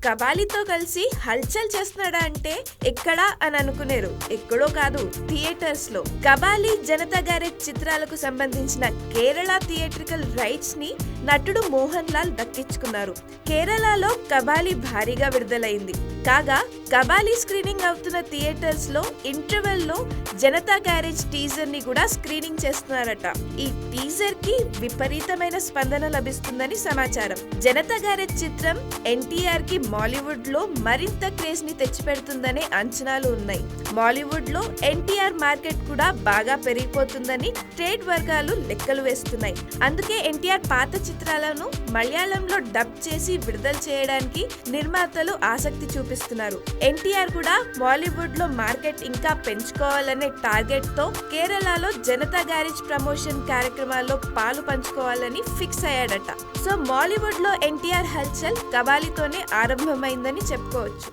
కబాలీతో కలిసి హల్చల్ చేస్తున్నాడా అంటే ఎక్కడా అని అనుకునేరు. ఎక్కడో కాదు, థియేటర్స్ లో. కబాలీ, జనతా గ్యారేజ్ చిత్రాలకు సంబంధించిన కేరళ థియేట్రికల్ రైట్స్ ని నటుడు మోహన్ లాల్ దక్కించుకున్నారు. కేరళలో కబాలీ భారీగా విడుదలైంది. కాగా కబాలీ స్క్రీనింగ్ అవుతున్న థియేటర్స్ లో ఇంటర్వెల్ లో జనతా గ్యారేజ్ టీజర్ ని కూడా స్క్రీనింగ్ చేస్తున్నారట. ఈ టీజర్ కి విపరీతమైన స్పందన లభిస్తుందని సమాచారం. జనతా గ్యారేజ్ చిత్రం ఎన్టీఆర్ కి మాలీవుడ్ లో మరింత క్రేజ్ ని తెచ్చిపెడుతుందనే అంచనాలు ఉన్నాయి. మాలీవుడ్ లో ఎన్టీఆర్ మార్కెట్ కూడా బాగా పెరిగిపోతుందని ట్రేడ్ వర్గాలు లెక్కలు వేస్తున్నాయి. అందుకే ఎన్టీఆర్ పాత చిత్రాలను మలయాళంలో డబ్ చేసి విడుదల చేయడానికి నిర్మాతలు ఆసక్తి చూపిస్తున్నారు. ఎన్టీఆర్ కూడా మాలీవుడ్ లో మార్కెట్ ఇంకా పెంచుకోవాలనే టార్గెట్ తో కేరళలో జనతా గ్యారేజ్ ప్రమోషన్ కార్యక్రమాల్లో పాలు పంచుకోవాలని ఫిక్స్ అయ్యాడట. సో మాలీవుడ్ లో ఎన్టీఆర్ హల్చల్ కబాలీతోనే ఆరంభమైందని చెప్పుకోవచ్చు.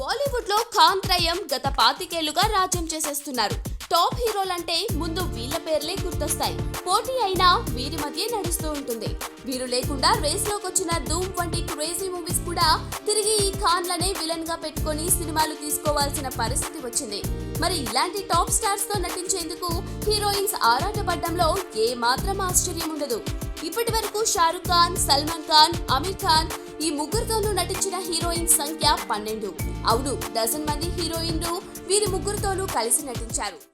బాలీవుడ్ లో ఖాన్ త్రయం గత 25 ఏళ్లుగా రాజ్యం చేసేస్తున్నారు. టాప్ హీరోలంటే ముందు వీళ్ళ పేర్లే గుర్తొస్తాయి. పోటీ అయినా వీరి మధ్య నడుస్తూ ఉంటుంది. వీరు లేకుండా రేస్ లోకి వచ్చిన ధూమ్ వంటి క్రేజీ మూవీస్ కూడా తిరిగి ఈ ఖాన్లనే విలన్ గా పెట్టుకొని సినిమాలు తీసుకోవాల్సిన పరిస్థితి వచ్చింది. మరి ఇలాంటి టాప్ స్టార్స్ తో నటించేందుకు హీరోయిన్స్ ఆరాటపడ్డంలో ఏ మాత్రం ఆశ్చర్యం ఉండదు. ఇప్పటి వరకు షారుఖ్ ఖాన్, సల్మాన్ ఖాన్, అమీర్ ఖాన్ ఈ ముగ్గురుతోనూ నటించిన హీరోయిన్స్ సంఖ్య 12. అవును, డజన్ మంది హీరోయిన్లు వీరి ముగ్గురుతోనూ కలిసి నటించారు.